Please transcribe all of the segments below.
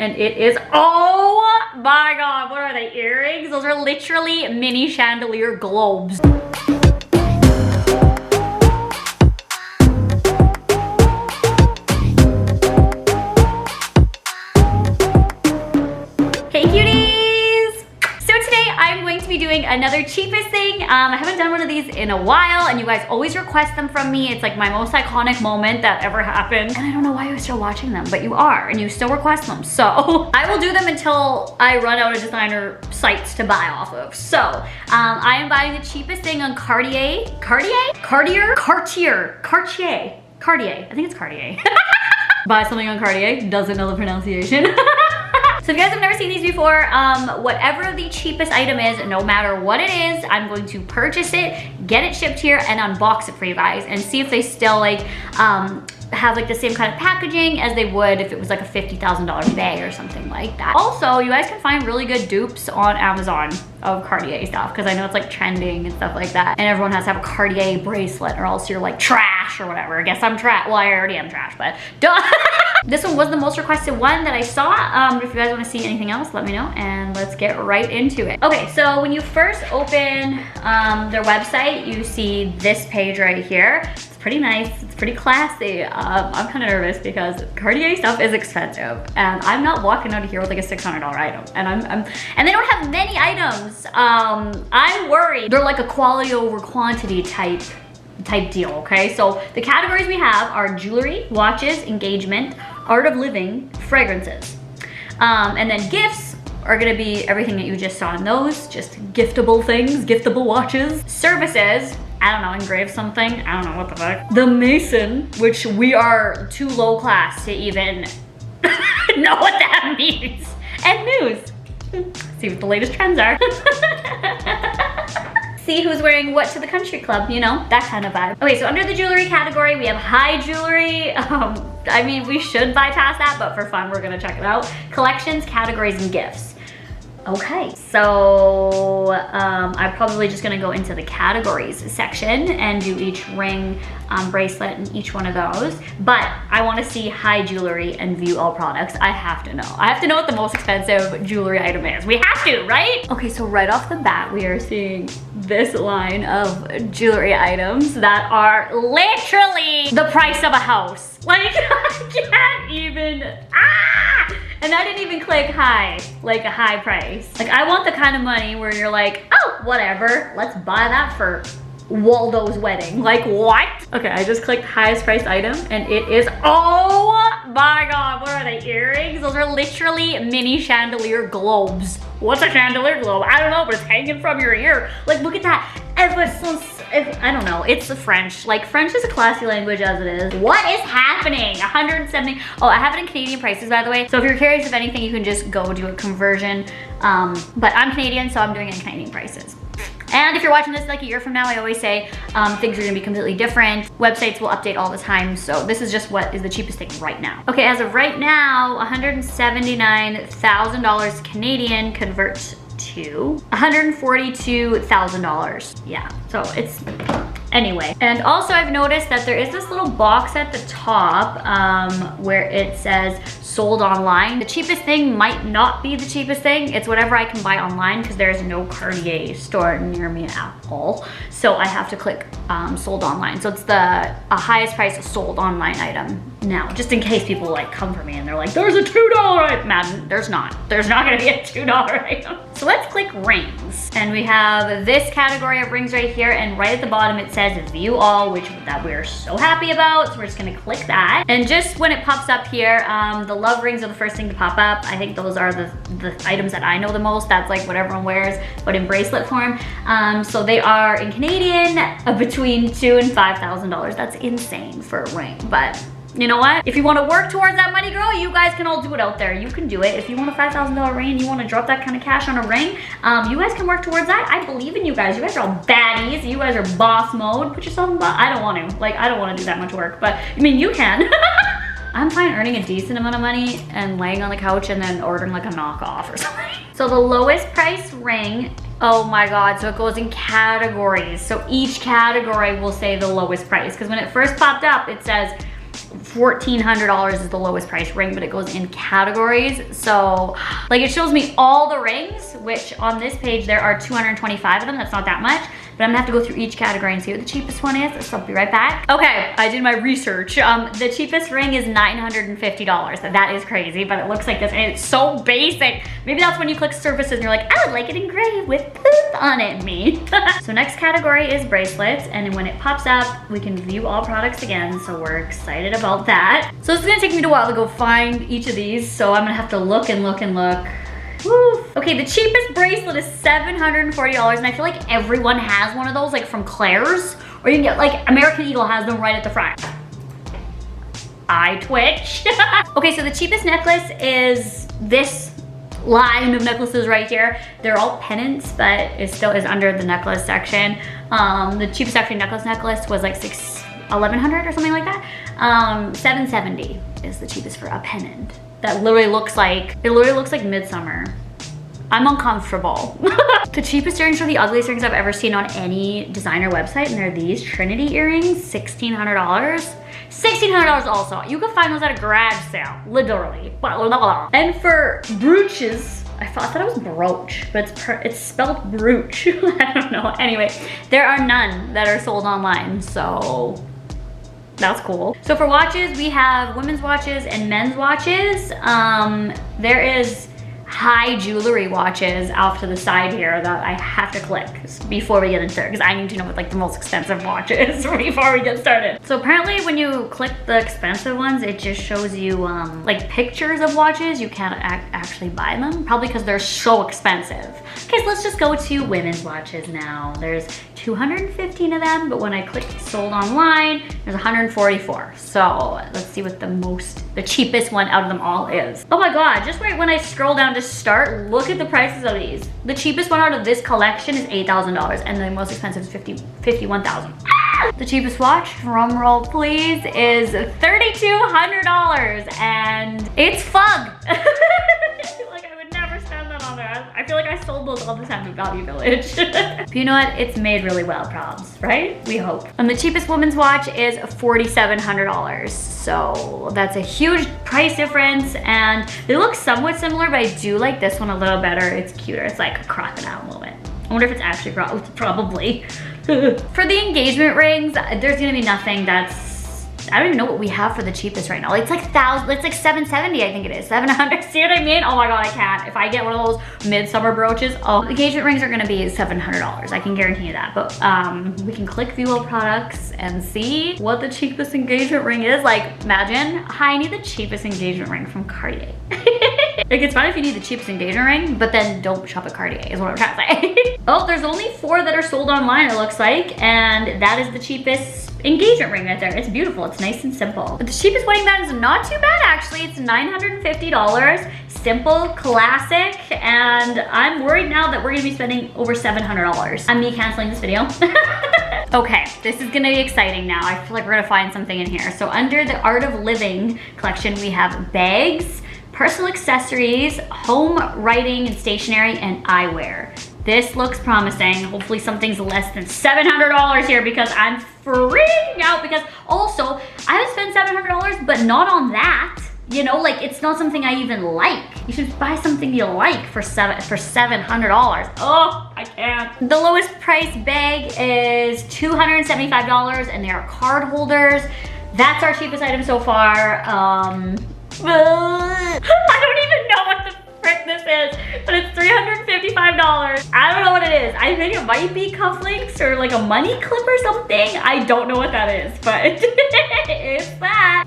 and it is, oh my god, what are they, earrings? Those are literally mini chandelier globes. Hey cuties! So today I'm going to be doing another cheapest thing. I haven't done one of these in a while, and you guys always request them from me. It's like my most iconic moment that ever happened. And I don't know why you're still watching them, but you are, and you still request them. So I will do them until I run out of designer sites to buy off of. So I am buying the cheapest thing on Cartier. Cartier? Cartier. I think it's Cartier. Buy something on Cartier, doesn't know the pronunciation. So if you guys have never seen these before, whatever the cheapest item is, no matter what it is, I'm going to purchase it, get it shipped here, and unbox it for you guys and see if they still like have like the same kind of packaging as they would if it was like a $50,000 bag or something like that. Also, you guys can find really good dupes on Amazon of Cartier stuff, because I know it's like trending and stuff like that, and everyone has to have a Cartier bracelet or else you're like trash or whatever. I guess I'm trash. Well, I already am trash, but duh. This one was the most requested one that I saw. If you guys want to see anything else, let me know and let's get right into it. Okay, so when you first open their website, you see this page right here. It's pretty nice, it's pretty classy. I'm kind of nervous because Cartier stuff is expensive, and I'm not walking out of here with like a $600 item, and they don't have many items. I'm worried they're like a quality over quantity type deal, okay? So the categories we have are jewelry, watches, engagement, art of living, fragrances. And then gifts are gonna be everything that you just saw in those, just giftable things, giftable watches. Services, I don't know, engrave something, I don't know what the fuck. The mason, which we are too low class to even know what that means. And news. See what the latest trends are. See who's wearing what to the country club, you know, that kind of vibe. Okay, so under the jewelry category, we have high jewelry. I mean, we should bypass that, but for fun, we're gonna check it out. Collections, categories, and gifts. Okay, so I'm probably just gonna go into the categories section and do each ring, bracelet, and each one of those. But I wanna see high jewelry and view all products. I have to know. I have to know what the most expensive jewelry item is. We have to, right? Okay, so right off the bat, we are seeing this line of jewelry items that are literally the price of a house. Like, I can't even, And I didn't even click high, like a high price. Like, I want the kind of money where you're like, oh, whatever, let's buy that for Waldo's wedding. Like, what? Okay, I just clicked highest priced item, and it is, oh my god, what are they, earrings? Those are literally mini chandelier globes. What's a chandelier globe? I don't know, but it's hanging from your ear. Like, look at that. I don't know, it's French. Like, French is a classy language as it is. What is happening? 170, oh, I have it in Canadian prices, by the way. So if you're curious of anything, you can just go do a conversion. But I'm Canadian, so I'm doing it in Canadian prices. And if you're watching this like a year from now, I always say things are gonna be completely different. Websites will update all the time, so this is just what is the cheapest thing right now. Okay, as of right now, $179,000 Canadian converts to $142,000. Yeah, so it's, anyway. And also I've noticed that there is this little box at the top where it says sold online. The cheapest thing might not be the cheapest thing. It's whatever I can buy online, because there's no Cartier store near me at all. So I have to click sold online. So it's the highest price sold online item now, just in case people like come for me and they're like, there's a $2 item. Madden, there's not gonna be a $2 item. So let's click rings. And we have this category of rings right here, and right at the bottom it says view all, which that we're so happy about. So we're just gonna click that. And just when it pops up here, the love rings are the first thing to pop up. I think those are the items that I know the most. That's like what everyone wears, but in bracelet form. So they are in Canadian between $2,000 and $5,000. That's insane for a ring, but you know what? If you want to work towards that money, girl, you guys can all do it out there. You can do it. If you want a $5,000 ring and you want to drop that kind of cash on a ring, you guys can work towards that. I believe in you guys. You guys are all baddies. You guys are boss mode. Put yourself in boss. I don't want to. Like, I don't want to do that much work, but I mean, you can. I'm fine earning a decent amount of money and laying on the couch and then ordering like a knockoff or something. So the lowest price ring, oh my god, so it goes in categories. So each category will say the lowest price, because when it first popped up, it says $1,400 is the lowest price ring, but it goes in categories. So like it shows me all the rings, which on this page there are 225 of them. That's not that much, but I'm gonna have to go through each category and see what the cheapest one is. So I'll be right back. Okay, I did my research. The cheapest ring is $950. That is crazy, but it looks like this and it's so basic. Maybe that's when you click services and you're like, I would like it engraved with poop on it, me. So next category is bracelets, and when it pops up, we can view all products again, so we're excited about that. So it's gonna take me a while to go find each of these, so I'm gonna have to look and look and look. Woo. Okay, the cheapest bracelet is $740, and I feel like everyone has one of those, like from Claire's, or you can get, like, American Eagle has them right at the front. I twitch. Okay, so the cheapest necklace is this line of necklaces right here. They're all pendants, but it still is under the necklace section. The cheapest actually necklace was like $1,100 or something like that. $770 is the cheapest for a pendant. That literally looks like, it literally looks like Midsummer. I'm uncomfortable. The cheapest earrings are the ugliest earrings I've ever seen on any designer website, and they're these Trinity earrings, $1,600. $1,600 also. You can find those at a garage sale, literally. And for brooches, I thought it was brooch, but it's spelled brooch. I don't know. Anyway, there are none that are sold online, so that's cool. So for watches, we have women's watches and men's watches. There is high jewelry watches off to the side here that I have to click before we get into it, because I need to know what like the most expensive watch is before we get started. So apparently when you click the expensive ones, it just shows you like pictures of watches. You can't actually buy them, probably because they're so expensive. Okay, so let's just go to women's watches now. There's 215 of them, but when I click sold online, there's 144. So let's see what the cheapest one out of them all is. Oh my God, just right when I scroll down to start, look at the prices of these. The cheapest one out of this collection is $8,000, and the most expensive is $51,000. The cheapest watch, drum roll please, is $3,200, and it's FUG. Like I would never spend that on there. I feel like I sold those all the time at Value Village. But you know what? It's made really well, probs, right? We hope. And the cheapest woman's watch is $4,700. So that's a huge price difference, and they look somewhat similar, but I do like this one a little better. It's cuter. It's like a crocodile moment. I wonder if it's actually probably. For the engagement rings, there's gonna be nothing that's, I don't even know what we have for the cheapest right now. It's like it's like $770, I think it is. $700, see what I mean? Oh my God, I can't. If I get one of those midsummer brooches, oh, engagement rings are gonna be $700. I can guarantee you that. But we can click view all products and see what the cheapest engagement ring is. Like, imagine, hi, I need the cheapest engagement ring from Cartier. Like, it's fine if you need the cheapest engagement ring, but then don't shop at Cartier is what I'm trying to say. Oh, there's only 4 that are sold online, it looks like, and that is the cheapest engagement ring right there. It's beautiful, it's nice and simple. But the cheapest wedding band is not too bad actually. It's $950, simple, classic, and I'm worried now that we're gonna be spending over $700. I'm me canceling this video. Okay, this is gonna be exciting now. I feel like we're gonna find something in here. So under the Art of Living collection, we have bags, personal accessories, home writing and stationery, and eyewear. This looks promising. Hopefully something's less than $700 here, because I'm freaking out, because also I would spend $700, but not on that. You know, like it's not something I even like. You should buy something you like for $700. Oh, I can't. The lowest price bag is $275, and they are card holders. That's our cheapest item so far. I don't even know what the frick this is, but it's $355. I don't know what it is. I think it might be cufflinks or like a money clip or something. I don't know what that is, but it's that.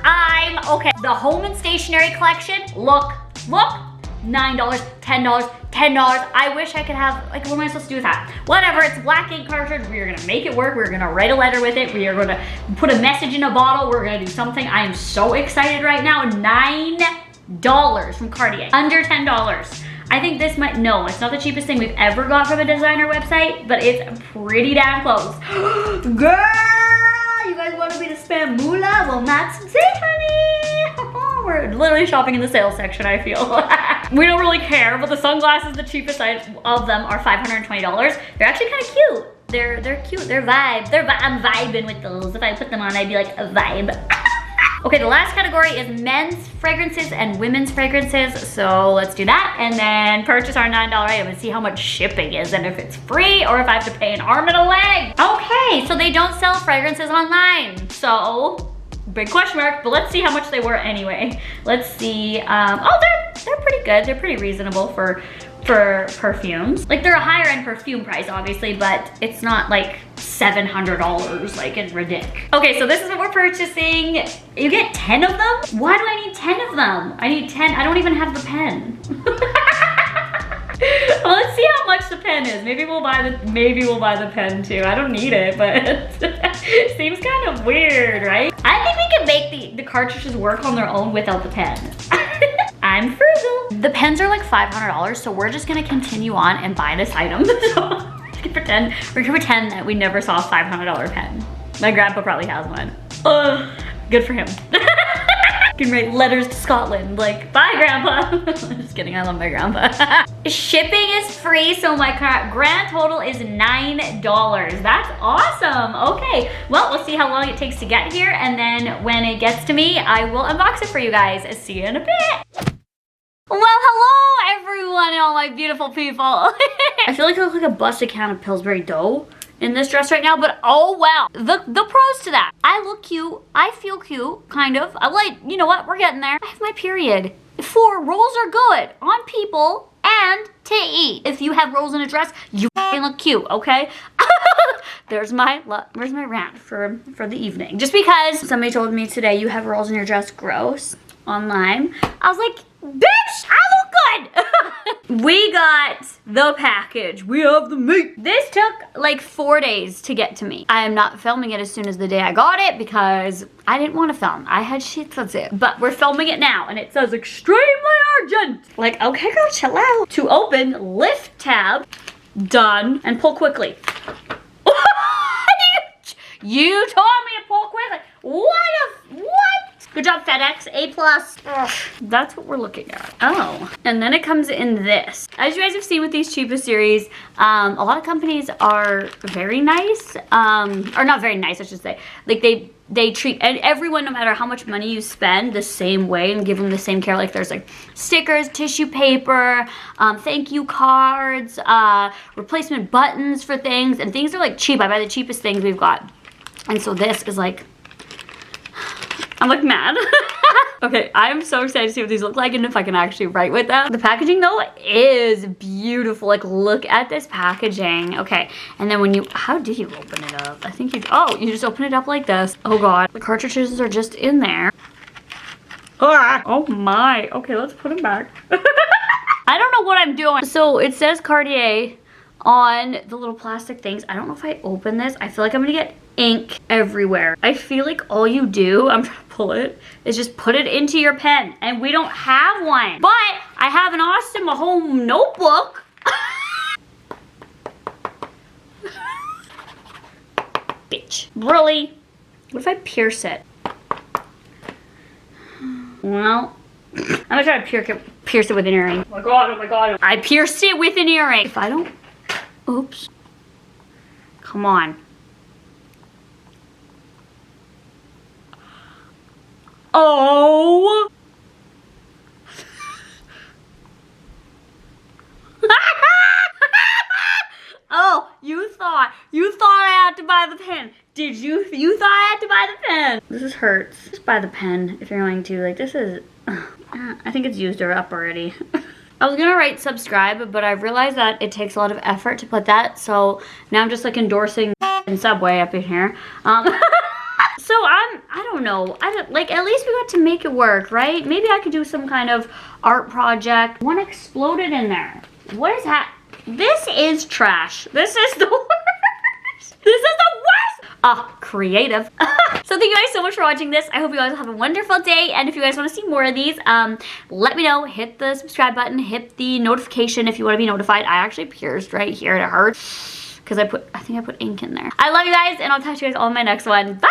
I'm okay. The home and stationery collection, look, $9, $10, $10. I wish I could have, like, what am I supposed to do with that? Whatever, it's black ink cartridge. We are gonna make it work. We're gonna write a letter with it. We are gonna put a message in a bottle. We're gonna do something. I am so excited right now. $9 from Cartier, under $10. I think this might, no, it's not the cheapest thing we've ever got from a designer website, but it's pretty damn close. Girl, you guys wanted me to spend moolah? Well, not today, honey. We're literally shopping in the sales section, I feel. We don't really care, but the sunglasses, the cheapest of them, are $520. They're actually kind of cute. They're cute. They're vibe. I'm vibing with those. If I put them on, I'd be like a vibe. Okay, the last category is men's fragrances and women's fragrances. So let's do that and then purchase our $9 item and see how much shipping is and if it's free or if I have to pay an arm and a leg. Okay, so they don't sell fragrances online. So, big question mark, but let's see how much they were anyway. Let's see, oh, they're pretty good. They're pretty reasonable for perfumes. Like they're a higher end perfume price obviously, but it's not like $700 like it's ridiculous. Okay, so this is what we're purchasing. You get 10 of them? Why do I need 10 of them? I need 10, I don't even have the pen. Well, let's see how much the pen is. Maybe we'll buy the pen too. I don't need it, but it seems kind of weird, right? I think we can make the cartridges work on their own without the pen. I'm frugal. The pens are like $500, so we're just gonna continue on and buy this item. So we're gonna pretend that we never saw a $500 pen. My grandpa probably has one. Good for him. Can write letters to Scotland, like, bye grandpa. Just kidding, I love my grandpa. Shipping is free, so my grand total is $9. That's awesome. Okay, well, we'll see how long it takes to get here, and then when it gets to me, I will unbox it for you guys. See you in a bit. Well, hello everyone and all my beautiful people. I feel like I look like a busted can of Pillsbury dough in this dress right now, but oh well. The pros to that. I look cute, I feel cute, kind of. I'm like, you know what, we're getting there. I have my period. 4 rolls are good on people and to eat. If you have rolls in a dress, you look cute, okay? There's my rant for the evening. Just because somebody told me today you have rolls in your dress, gross, online. I was like, bitch, I look good. We got the package. We have the meat. This took like 4 days to get to me. I am not filming it as soon as the day I got it because I didn't want to film. I had shit to do. But we're filming it now and it says extremely urgent. Like, okay girl, chill out. To open, lift tab, done, and pull quickly. You told me to pull quickly. What? Good job, FedEx, A+. That's what we're looking at. Oh, and then it comes in this. As you guys have seen with these cheapest series, a lot of companies are very nice, or not very nice, I should say. Like they treat everyone, no matter how much money you spend, the same way and give them the same care. Like there's like stickers, tissue paper, thank you cards, replacement buttons for things, and things are like cheap. I buy the cheapest things we've got. And so this is like, I'm like mad. Okay, I'm so excited to see what these look like and if I can actually write with them. The packaging though is beautiful. Like look at this packaging. Okay, and then when you, how do you open it up? I think you just open it up like this. Oh God, the cartridges are just in there. Oh my, okay, let's put them back. I don't know what I'm doing. So it says Cartier on the little plastic things. I don't know if I open this, I feel like I'm gonna get ink everywhere. I feel like all you do, I'm trying to pull it, is just put it into your pen, and we don't have one. But I have an Austin Mahone notebook. Bitch. Really? What if I pierce it? Well, I'm gonna try to pierce it with an earring. Oh my God, oh my God. I pierced it with an earring. If I don't, oops. Come on. Oh. Oh, you thought I had to buy the pen. Did you? You thought I had to buy the pen. This hurts. Just buy the pen if you're going to. Like this is, I think it's used up already. I was gonna write subscribe, but I realized that it takes a lot of effort to put that. So now I'm just like endorsing in Subway up in here. So I don't know. Like at least we got to make it work, right? Maybe I could do some kind of art project. One exploded in there. What is that? This is trash. This is the worst. This is the worst. Creative. So thank you guys so much for watching this. I hope you guys have a wonderful day. And if you guys want to see more of these, let me know. Hit the subscribe button. Hit the notification if you want to be notified. I actually pierced right here. It hurts because I think I put ink in there. I love you guys, and I'll talk to you guys all in my next one. Bye.